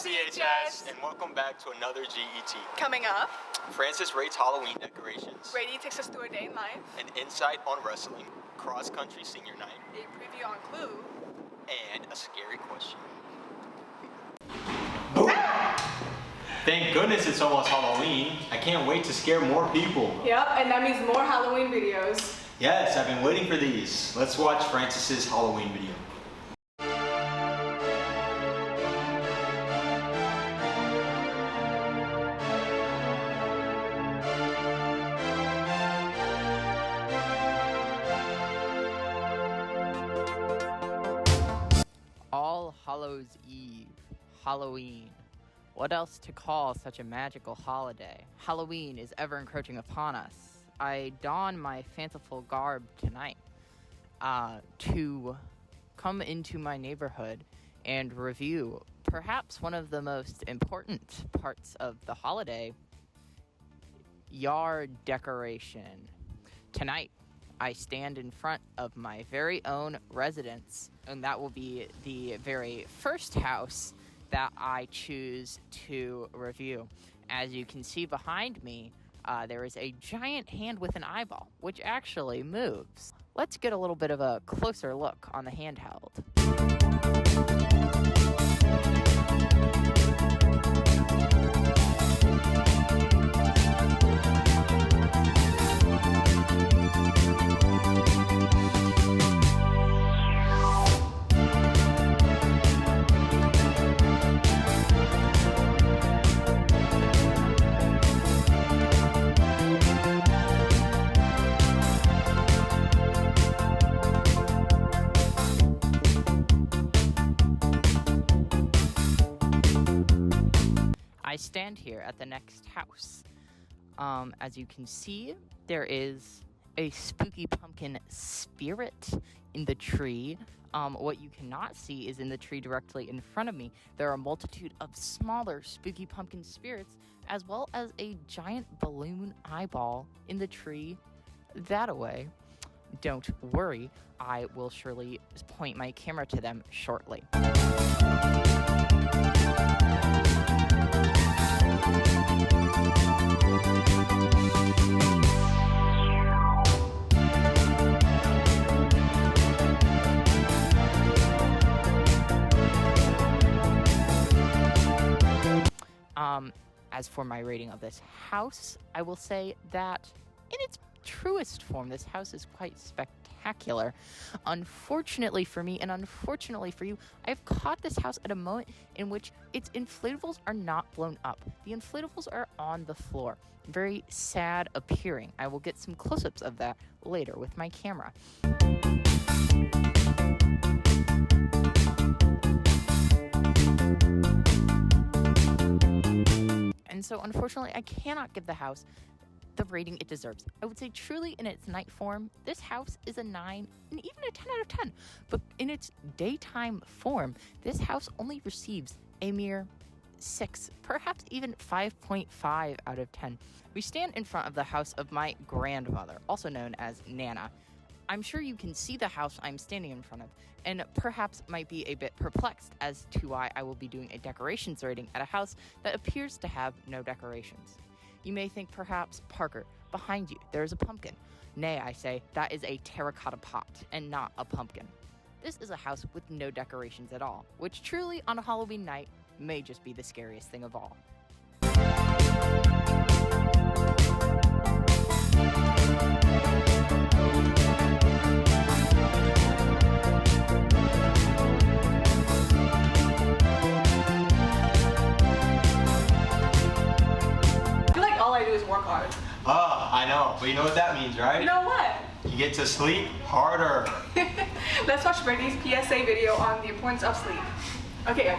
CHS, and welcome back to another GET. Coming up, Francis rates Halloween decorations, Brady takes us through a day in life, an insight on wrestling, cross-country senior night, a preview on Clue, and a scary question. Boom! Thank goodness it's almost Halloween. I can't wait to scare more people. Yep, and that means more Halloween videos. Yes, I've been waiting for these. Let's watch Francis's Halloween video. All Hallows Eve, Halloween. What else to call such a magical holiday? Halloween is ever encroaching upon us. I don my fanciful garb tonight to come into my neighborhood and review perhaps one of the most important parts of the holiday, yard decoration. Tonight, I stand in front of my very own residence, and that will be the very first house that I choose to review. As you can see behind me, there is a giant hand with an eyeball, which actually moves. Let's get a little bit of a closer look on the handheld. I stand here at the next house. As you can see, there is a spooky pumpkin spirit in the tree. What you cannot see is in the tree directly in front of me, there are a multitude of smaller spooky pumpkin spirits, as well as a giant balloon eyeball in the tree that-a-way. Don't worry, I will surely point my camera to them shortly. As for my rating of this house, I will say that in its truest form, this house is quite spectacular. Unfortunately for me, and unfortunately for you, I've caught this house at a moment in which its inflatables are not blown up. The inflatables are on the floor. Very sad appearing. I will get some close-ups of that later with my camera. And so, unfortunately, I cannot give the house the rating it deserves. I would say truly in its night form, this house is a 9 and even a 10 out of 10. But in its daytime form, this house only receives a mere 6, perhaps even 5.5 out of 10. We stand in front of the house of my grandmother, also known as Nana. I'm sure you can see the house I'm standing in front of, and perhaps might be a bit perplexed as to why I will be doing a decorations rating at a house that appears to have no decorations. You may think perhaps, Parker, behind you there is a pumpkin. Nay, I say, that is a terracotta pot and not a pumpkin. This is a house with no decorations at all, which truly on a Halloween night may just be the scariest thing of all. Work hard. I know, but you know what that means, right? You know what? You get to sleep harder. Let's watch Brady's PSA video on the importance of sleep. Okay.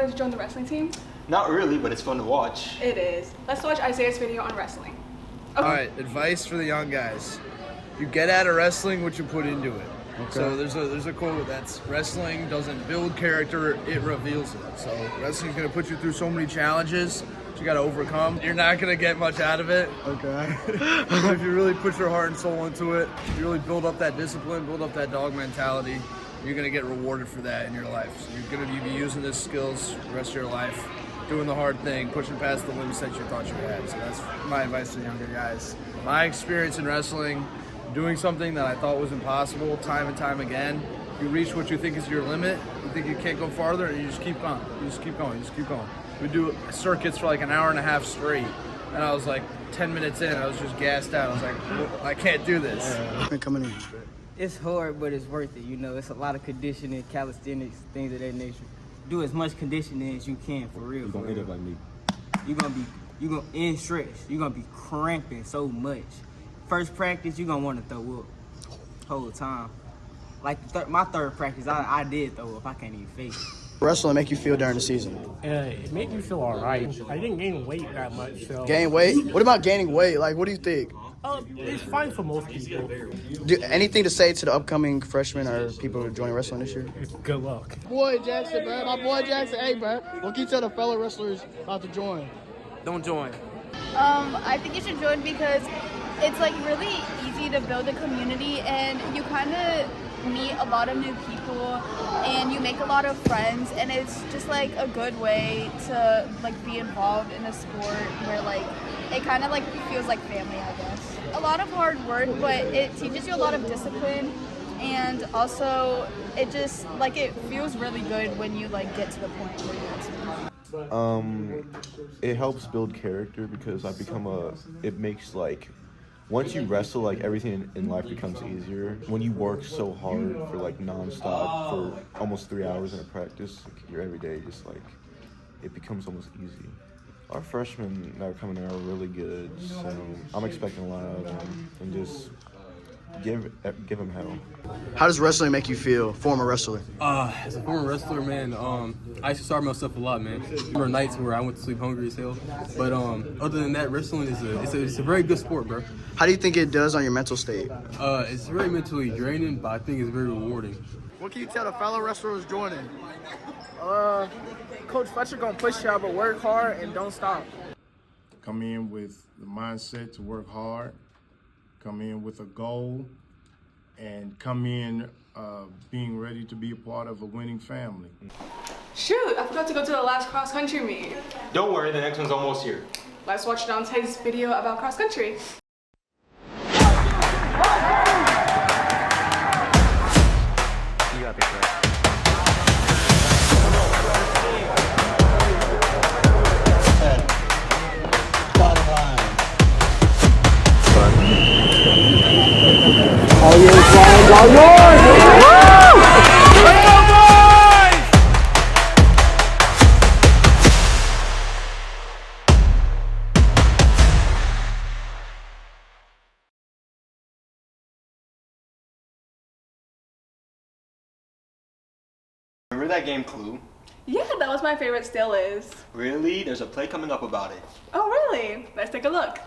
wanted to join the wrestling team? Not really, but it's fun to watch. It is. Let's watch Isaiah's video on wrestling. Okay. All right, advice for the young guys. You get out of wrestling what you put into it. Okay. So there's a quote that's wrestling doesn't build character, it reveals it. So wrestling's gonna put you through so many challenges that you gotta overcome. You're not gonna get much out of it. Okay. If you really put your heart and soul into it, you really build up that discipline, build up that dog mentality, you're gonna get rewarded for that in your life. So you're gonna be using these skills the rest of your life, doing the hard thing, pushing past the limits that you thought you had. So that's my advice to younger guys. My experience in wrestling, doing something that I thought was impossible time and time again. You reach what you think is your limit, you think you can't go farther, and you just keep going. You just keep going, you just keep going. We do circuits for like an hour and a half straight, and I was like 10 minutes in, I was just gassed out. I was like, well, I can't do this. Coming in. It's hard, but it's worth it. You know, it's a lot of conditioning, calisthenics, things of that nature. Do as much conditioning as you can, for real. You gonna end up like me. You gonna in stretch. You gonna be cramping so much. First practice, you gonna want to throw up whole time. Like my third practice, I did throw up. I can't even face it. Wrestling make you feel during the season? It made me feel all right. I didn't gain weight that much, so. Gain weight? What about gaining weight? Like, what do you think? It's fine for most people. Anything to say to the upcoming freshmen or people who are joining wrestling this year? Good luck. Boy Jackson, man. My boy Jackson. Hey, man. What can you tell the fellow wrestlers about to join? Don't join. I think you should join because it's like really easy to build a community and you kind of meet a lot of new people and you make a lot of friends, and it's just like a good way to like be involved in a sport where like it kind of like feels like family, I guess. A lot of hard work, but it teaches you a lot of discipline, and also it just like it feels really good when you like get to the point where you want to. It helps build character because it makes like, once you wrestle, like everything in life becomes easier. When you work so hard for like nonstop for almost 3 hours in a practice, like your everyday just like, it becomes almost easy. Our freshmen that are coming in are really good, so I'm expecting a lot of them, and just give them hell. How does wrestling make you feel, former wrestler? As a former wrestler, man, I used to starve myself a lot, man. There were nights where I went to sleep hungry as hell. But other than that, wrestling is a very good sport, bro. How do you think it does on your mental state? It's very mentally draining, but I think it's very rewarding. What can you tell the fellow wrestlers joining? Coach Fletcher gonna push y'all, but work hard and don't stop. Come in with the mindset to work hard, come in with a goal, and come in being ready to be a part of a winning family. Shoot, I forgot to go to the last cross country meet. Don't worry, the next one's almost here. Let's watch Dante's video about cross country. You got this, right? Remember that game Clue? Yeah, that was my favorite, still is. Really? There's a play coming up about it. Oh, really? Let's take a look.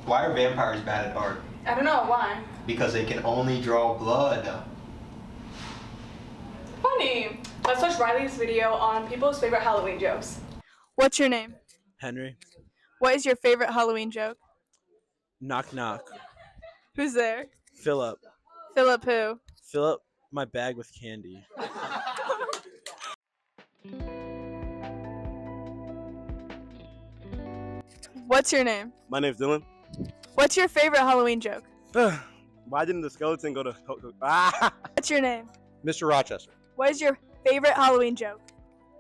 Why are vampires bad at art? I don't know, why? Because they can only draw blood. Funny. Let's watch Riley's video on people's favorite Halloween jokes. What's your name? Henry. What is your favorite Halloween joke? Knock knock. Who's there? Philip. Philip who? Fill up my bag with candy. What's your name? My name's Dylan. What's your favorite Halloween joke? Why didn't the skeleton go to... Ah! What's your name? Mr. Rochester. What is your favorite Halloween joke?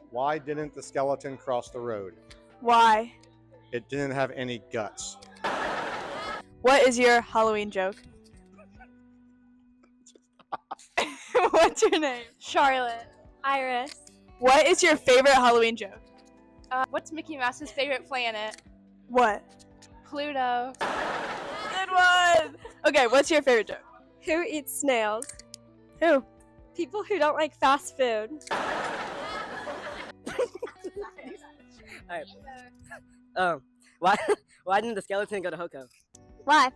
Why didn't the skeleton cross the road? Why? It didn't have any guts. What is your Halloween joke? What's your name? Charlotte. Iris. What is your favorite Halloween joke? What's Mickey Mouse's favorite planet? What? Pluto. Good one! Okay, what's your favorite joke? Who eats snails? Who? People who don't like fast food. Alright. Why didn't the skeleton go to Hoko? Why?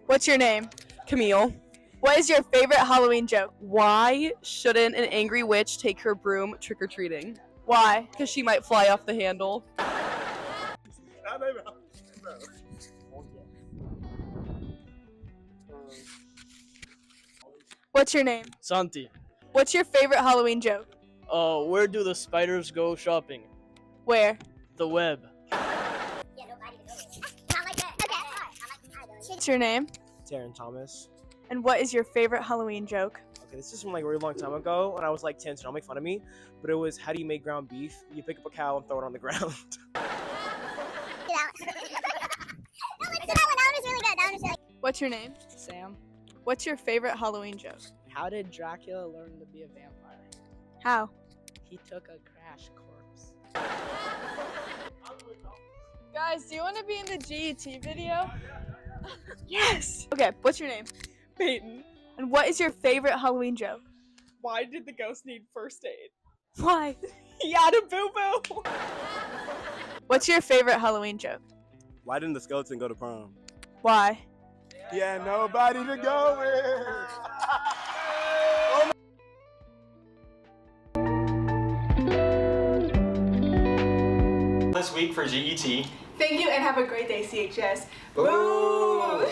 What's your name? Camille. What is your favorite Halloween joke? Why shouldn't an angry witch take her broom trick-or-treating? Why? Because she might fly off the handle. What's your name? Santi. What's your favorite Halloween joke? Where do the spiders go shopping? Where? The web. What's your name? Taryn Thomas. And what is your favorite Halloween joke? Okay, this is from like a really long time ago when I was like 10, so don't make fun of me. But it was, how do you make ground beef? You pick up a cow and throw it on the ground. What's your name? Sam. What's your favorite Halloween joke? How did Dracula learn to be a vampire? How? He took a crash course. Guys, do you want to be in the GET video? Yes! Okay, what's your name? Peyton. And what is your favorite Halloween joke? Why did the ghost need first aid? Why? He had a boo-boo. What's your favorite Halloween joke? Why didn't the skeleton go to prom? Why? He had nobody to go This week for GET. Thank you and have a great day, CHS. Boo!